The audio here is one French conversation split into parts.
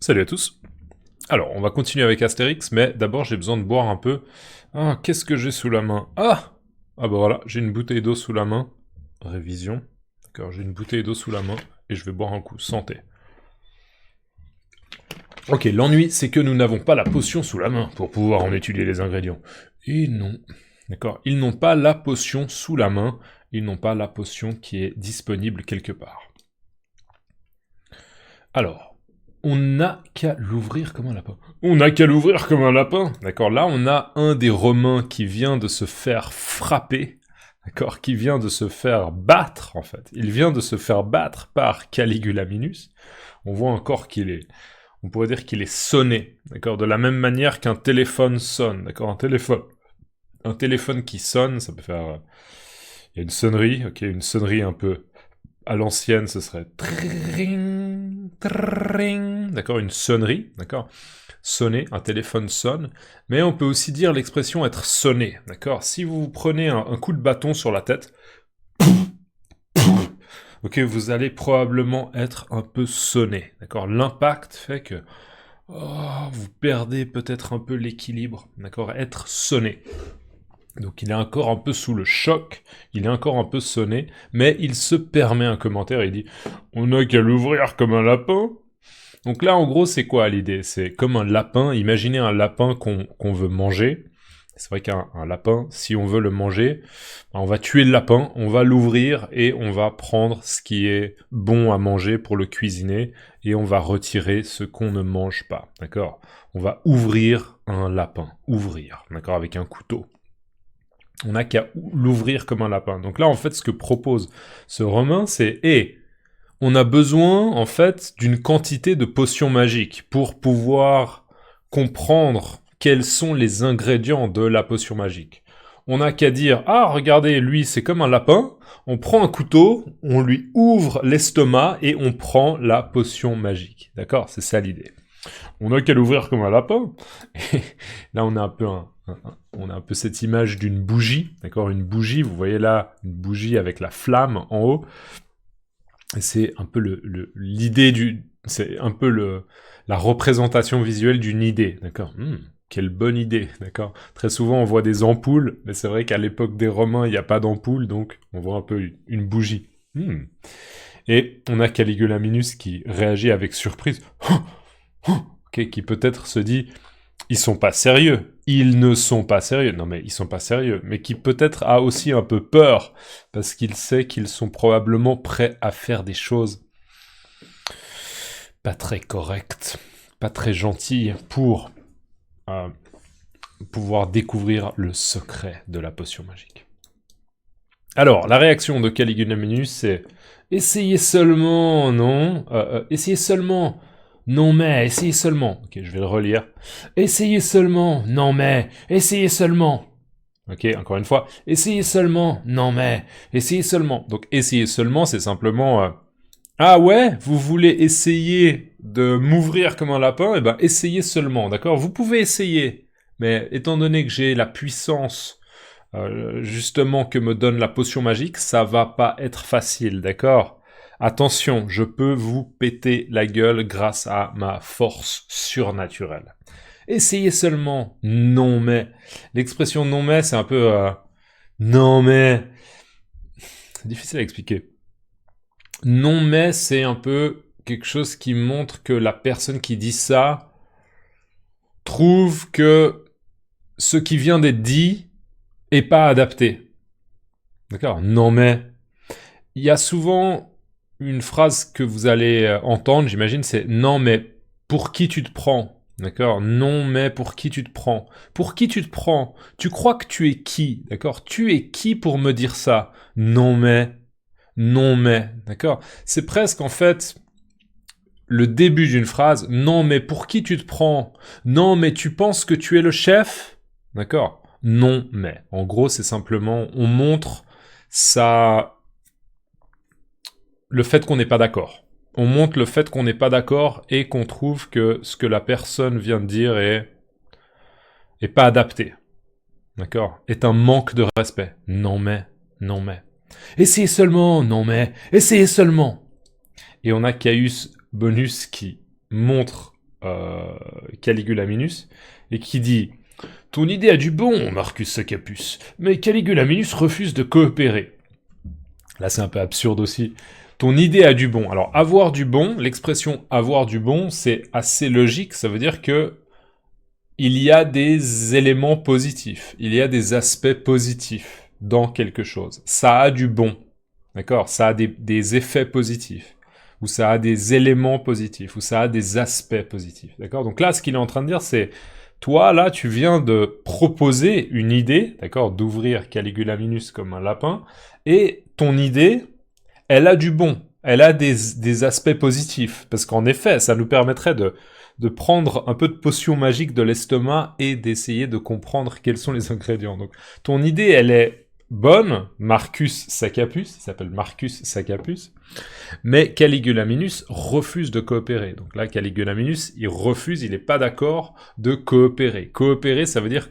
Salut à tous. Alors, on va continuer avec Astérix, mais d'abord j'ai besoin de boire un peu. Ah, qu'est-ce que j'ai sous la main? Ah bah voilà, j'ai une bouteille d'eau sous la main. Révision. D'accord, j'ai une bouteille d'eau sous la main et je vais boire un coup. Santé. Ok, l'ennui, c'est que nous n'avons pas la potion sous la main pour pouvoir en étudier les ingrédients. Et non. D'accord, ils n'ont pas la potion sous la main, ils n'ont pas la potion qui est disponible quelque part. Alors, on n'a qu'à l'ouvrir comme un lapin. On n'a qu'à l'ouvrir comme un lapin. D'accord, là on a un des Romains qui vient de se faire frapper. D'accord, qui vient de se faire battre en fait. Il vient de se faire battre par Caligula Minus. On voit encore qu'il est, on pourrait dire qu'il est sonné. D'accord, de la même manière qu'un téléphone sonne. D'accord, un téléphone qui sonne, ça peut faire, il y a une sonnerie. Ok, une sonnerie un peu à l'ancienne, ce serait tring, tring, d'accord, une sonnerie, d'accord, sonner, un téléphone sonne, mais on peut aussi dire l'expression être sonné, d'accord, si vous prenez un coup de bâton sur la tête, ok, vous allez probablement être un peu sonné, d'accord, l'impact fait que vous perdez peut-être un peu l'équilibre, d'accord, être sonné. Donc il est encore un peu sous le choc, il est encore un peu sonné, mais il se permet un commentaire, il dit « On n'a qu'à l'ouvrir comme un lapin ». Donc là, en gros, c'est quoi l'idée? C'est comme un lapin, imaginez un lapin qu'on veut manger. C'est vrai qu'un lapin, si on veut le manger, on va tuer le lapin, on va l'ouvrir et on va prendre ce qui est bon à manger pour le cuisiner et on va retirer ce qu'on ne mange pas, d'accord? On va ouvrir un lapin, ouvrir, d'accord, avec un couteau. On n'a qu'à l'ouvrir comme un lapin. Donc là, en fait, ce que propose ce Romain, c'est on a besoin, en fait, d'une quantité de potions magiques pour pouvoir comprendre quels sont les ingrédients de la potion magique. On n'a qu'à dire, ah, regardez, lui, c'est comme un lapin. On prend un couteau, on lui ouvre l'estomac et on prend la potion magique. D'accord? C'est ça l'idée. On n'a qu'à l'ouvrir comme un lapin. Et là, on a un peu on a un peu cette image d'une bougie, d'accord, une bougie. Vous voyez là une bougie avec la flamme en haut. Et c'est un peu l'idée c'est un peu la représentation visuelle d'une idée, d'accord. Quelle bonne idée, d'accord. Très souvent, on voit des ampoules, mais c'est vrai qu'à l'époque des Romains, il n'y a pas d'ampoule, donc on voit un peu une bougie. Et on a Caligula Minus qui réagit avec surprise. Okay, qui peut-être se dit ils sont pas sérieux, ils ne sont pas sérieux, non mais ils sont pas sérieux, mais qui peut-être a aussi un peu peur parce qu'il sait qu'ils sont probablement prêts à faire des choses pas très correctes, pas très gentilles pour pouvoir découvrir le secret de la potion magique. Alors, la réaction de Caligula Minus, c'est essayez seulement, non, essayez seulement. Non mais, essayez seulement. Ok, je vais le relire. Essayez seulement. Non mais, essayez seulement. Ok, encore une fois. Essayez seulement. Non mais, essayez seulement. Donc, essayez seulement, c'est simplement... ah ouais, vous voulez essayer de m'ouvrir comme un lapin? Eh ben, essayez seulement, d'accord? Vous pouvez essayer. Mais étant donné que j'ai la puissance, justement, que me donne la potion magique, ça va pas être facile, d'accord? Attention, je peux vous péter la gueule grâce à ma force surnaturelle. Essayez seulement. Non mais. L'expression non mais, c'est un peu... non mais... C'est difficile à expliquer. Non mais, c'est un peu quelque chose qui montre que la personne qui dit ça trouve que ce qui vient d'être dit est pas adapté. D'accord? Non mais... Il y a souvent une phrase que vous allez entendre, j'imagine, c'est « Non, mais pour qui tu te prends ?» D'accord? Non, mais pour qui tu te prends? Pour qui tu te prends? Tu crois que tu es qui? D'accord? Tu es qui pour me dire ça? Non, mais... Non, mais... D'accord? C'est presque, en fait, le début d'une phrase. Non, mais pour qui tu te prends? Non, mais tu penses que tu es le chef? D'accord? Non, mais... En gros, c'est simplement... On montre ça... le fait qu'on n'est pas d'accord. On montre le fait qu'on n'est pas d'accord et qu'on trouve que ce que la personne vient de dire est pas adapté. D'accord? Est un manque de respect. Non mais, non mais. Essayez seulement, non mais, essayez seulement. Et on a Caius Bonus qui montre Caligulaminus, et qui dit « Ton idée a du bon, Marcus Saccapus, mais Caligulaminus refuse de coopérer. » Là, c'est un peu absurde aussi. Ton idée a du bon. Alors, avoir du bon, l'expression avoir du bon, c'est assez logique. Ça veut dire que il y a des éléments positifs. Il y a des aspects positifs dans quelque chose. Ça a du bon. D'accord? Ça a des effets positifs. Ou ça a des éléments positifs. Ou ça a des aspects positifs. D'accord? Donc là, ce qu'il est en train de dire, c'est toi, là, tu viens de proposer une idée, d'accord? D'ouvrir Caligulaminus comme un lapin. Et ton idée, elle a du bon, elle a des aspects positifs, parce qu'en effet, ça nous permettrait de prendre un peu de potion magique de l'estomac et d'essayer de comprendre quels sont les ingrédients. Donc, ton idée, elle est bonne, Marcus Saccapus, il s'appelle Marcus Saccapus, mais Caligulaminus refuse de coopérer. Donc là, Caligulaminus, il refuse, il n'est pas d'accord de coopérer. Coopérer, ça veut dire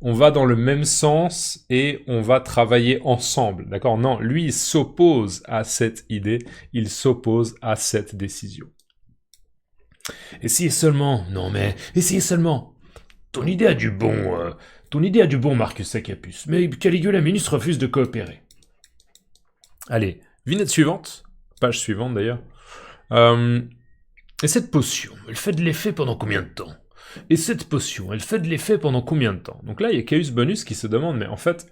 on va dans le même sens et on va travailler ensemble, d'accord? Non, lui, il s'oppose à cette idée, il s'oppose à cette décision. Essayez seulement, non mais, essayez seulement. Ton idée a du bon, Marcus Saccapus, mais Caligulaminus refuse de coopérer. Allez, vignette suivante, page suivante d'ailleurs. Et cette potion, elle fait de l'effet pendant combien de temps? Et cette potion, elle fait de l'effet pendant combien de temps? Donc là, il y a Caius Bonus qui se demande, mais en fait,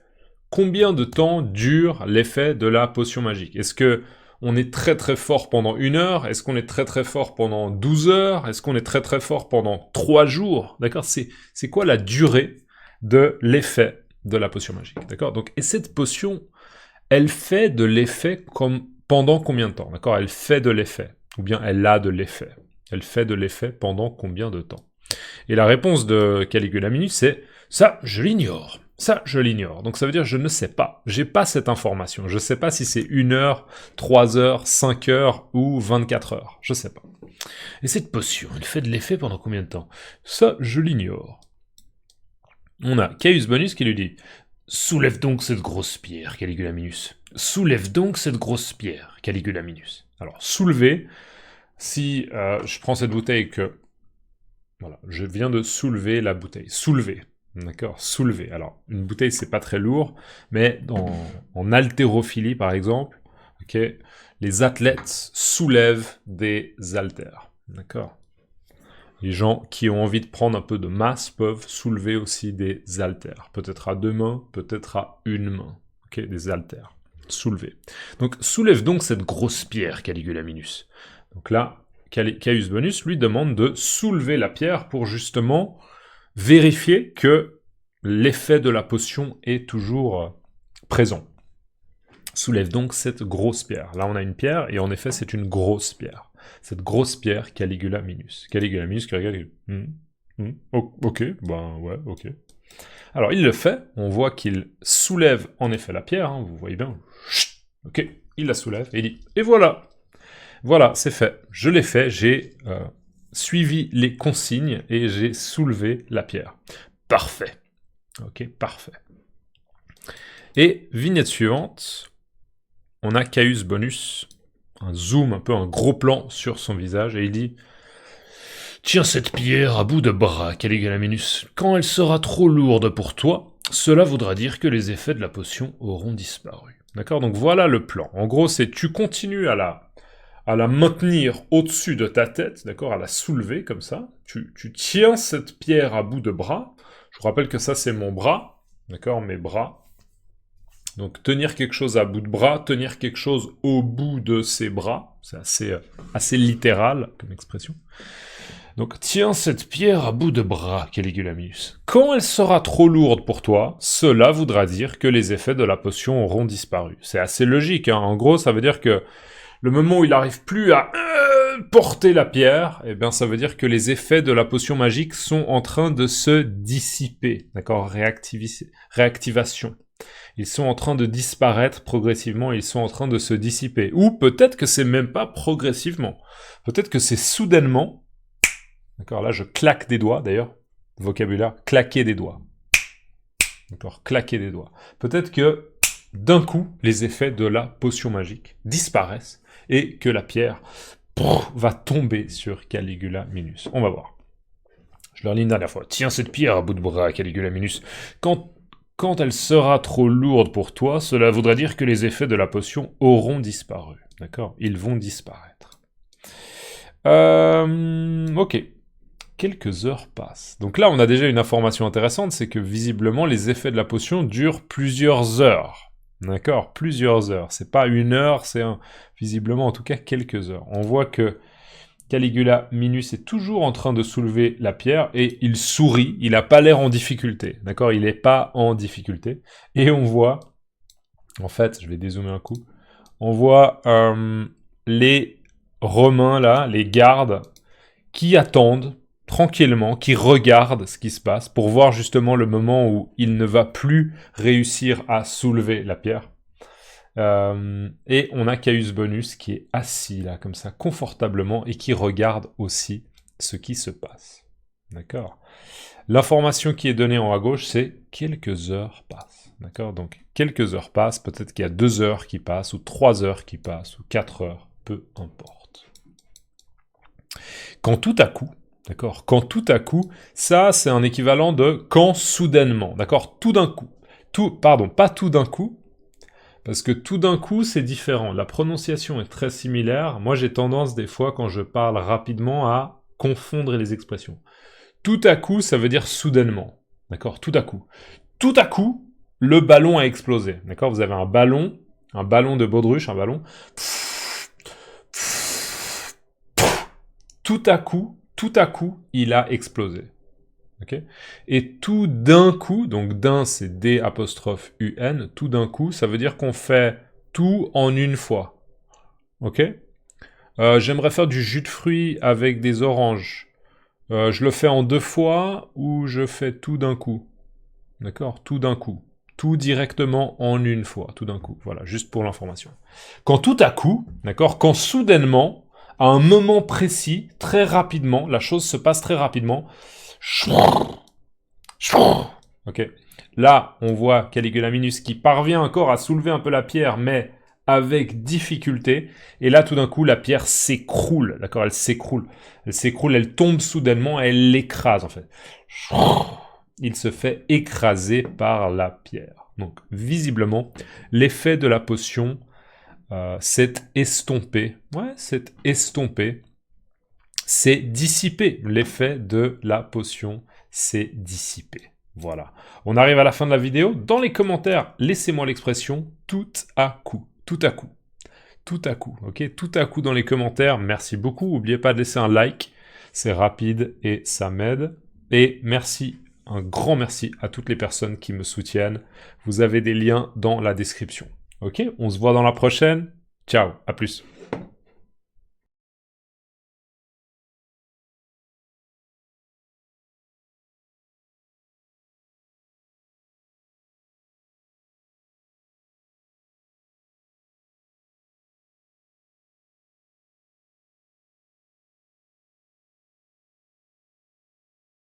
combien de temps dure l'effet de la potion magique? Est-ce que on est très très fort pendant 1 heure? Est-ce qu'on est très très fort pendant 12 heures? Est-ce qu'on est très très fort pendant 3 jours? D'accord? C'est quoi la durée de l'effet de la potion magique? D'accord? Donc, et cette potion, elle fait de l'effet pendant combien de temps? D'accord? Elle fait de l'effet. Ou bien elle a de l'effet. Elle fait de l'effet pendant combien de temps? Et la réponse de Caligulaminus, c'est « ça, je l'ignore ». Ça, je l'ignore. Donc ça veut dire je ne sais pas. J'ai pas cette information. Je sais pas si c'est 1 heure, 3 heures, 5 heures ou 24 heures. Je sais pas. Et cette potion, elle fait de l'effet pendant combien de temps? Ça, je l'ignore. On a Caius Bonus qui lui dit « Soulève donc cette grosse pierre, Caligulaminus. Soulève donc cette grosse pierre, Caligulaminus. » Alors, soulever, si je prends cette bouteille que... Voilà, je viens de soulever la bouteille. Soulever. D'accord, soulever. Alors, une bouteille, c'est pas très lourd, mais en haltérophilie, par exemple, ok, les athlètes soulèvent des haltères. D'accord. Les gens qui ont envie de prendre un peu de masse peuvent soulever aussi des haltères. Peut-être à 2 mains, peut-être à 1 main. Ok, des haltères. Soulever. Donc, soulève donc cette grosse pierre, Caligulaminus. Donc là, Caius Bonus lui demande de soulever la pierre pour justement vérifier que l'effet de la potion est toujours présent. Soulève donc cette grosse pierre. Là, on a une pierre, et en effet, c'est une grosse pierre. Cette grosse pierre, Caligulaminus. Caligulaminus qui regarde... ok, ben ouais, ok. Alors, il le fait. On voit qu'il soulève en effet la pierre. Hein, vous voyez bien. Ok, il la soulève, et il dit... Et voilà. Voilà, c'est fait. Je l'ai fait, j'ai suivi les consignes et j'ai soulevé la pierre. Parfait. Ok, parfait. Et vignette suivante, on a Caius Bonus, un zoom, un peu un gros plan sur son visage, et il dit « Tiens cette pierre à bout de bras, Caligulaminus. Quand elle sera trop lourde pour toi, cela voudra dire que les effets de la potion auront disparu. » D'accord? Donc voilà le plan. En gros, c'est tu continues à la maintenir au-dessus de ta tête, d'accord, à la soulever comme ça. Tu tiens cette pierre à bout de bras. Je vous rappelle que ça, c'est mon bras, d'accord, mes bras. Donc, tenir quelque chose à bout de bras, tenir quelque chose au bout de ses bras, c'est assez littéral comme expression. Donc, tiens cette pierre à bout de bras, Caligulaminus. Quand elle sera trop lourde pour toi, cela voudra dire que les effets de la potion auront disparu. C'est assez logique, hein. En gros, ça veut dire que le moment où il n'arrive plus à porter la pierre, eh bien, ça veut dire que les effets de la potion magique sont en train de se dissiper, d'accord, réactivation. Ils sont en train de disparaître progressivement, ils sont en train de se dissiper. Ou peut-être que c'est même pas progressivement. Peut-être que c'est soudainement. D'accord, là je claque des doigts d'ailleurs. Vocabulaire, claquer des doigts. D'accord, claquer des doigts. Peut-être que d'un coup, les effets de la potion magique disparaissent et que la pierre va tomber sur Caligula Minus. On va voir. Je leur lis une dernière fois. Tiens cette pierre à bout de bras, Caligula Minus. Quand elle sera trop lourde pour toi, cela voudrait dire que les effets de la potion auront disparu. D'accord? Ils vont disparaître. Ok. Quelques heures passent. Donc là, on a déjà une information intéressante, c'est que visiblement, les effets de la potion durent plusieurs heures. D'accord? Plusieurs heures. C'est pas une heure, c'est visiblement, en tout cas, quelques heures. On voit que Caligula Minus est toujours en train de soulever la pierre et il sourit, il n'a pas l'air en difficulté, d'accord? Il n'est pas en difficulté. Et on voit, en fait, je vais dézoomer un coup, on voit les Romains là, les gardes, qui attendent tranquillement, qui regardent ce qui se passe pour voir justement le moment où il ne va plus réussir à soulever la pierre. Et on a Caius Bonus qui est assis là, comme ça, confortablement, et qui regarde aussi ce qui se passe. D'accord? L'information qui est donnée en haut à gauche, c'est quelques heures passent. D'accord? Donc, quelques heures passent, peut-être qu'il y a 2 heures qui passent, ou 3 heures qui passent, ou 4 heures, peu importe. Quand tout à coup, d'accord? Quand tout à coup, ça, c'est un équivalent de quand soudainement, d'accord? Tout d'un coup. Pas tout d'un coup, parce que tout d'un coup, c'est différent. La prononciation est très similaire. Moi, j'ai tendance, des fois, quand je parle rapidement, à confondre les expressions. Tout à coup, ça veut dire soudainement. D'accord? Tout à coup. Tout à coup, le ballon a explosé. D'accord? Vous avez un ballon de baudruche, un ballon. Tout à coup, il a explosé. Okay. Et tout d'un coup, donc d'un c'est D'-UN, tout d'un coup, ça veut dire qu'on fait tout en une fois. Ok? J'aimerais faire du jus de fruits avec des oranges. Je le fais en 2 fois ou je fais tout d'un coup? D'accord? Tout d'un coup. Tout directement en une fois, tout d'un coup. Voilà, juste pour l'information. Quand tout à coup, d'accord? Quand soudainement, à un moment précis, très rapidement, la chose se passe très rapidement. Ok. Là, on voit Caligula Minus qui parvient encore à soulever un peu la pierre, mais avec difficulté. Et là, tout d'un coup, la pierre s'écroule. D'accord? Elle s'écroule. Elle s'écroule, elle tombe soudainement, elle l'écrase, en fait. Il se fait écraser par la pierre. Donc, visiblement, l'effet de la potion s'est estompé. Ouais, s'est estompé. C'est dissipé. L'effet de la potion s'est dissipé. Voilà. On arrive à la fin de la vidéo. Dans les commentaires, laissez-moi l'expression tout à coup. Tout à coup. Tout à coup. Ok? Tout à coup dans les commentaires. Merci beaucoup. N'oubliez pas de laisser un like. C'est rapide et ça m'aide. Et merci, un grand merci à toutes les personnes qui me soutiennent. Vous avez des liens dans la description. Ok? On se voit dans la prochaine. Ciao. À plus.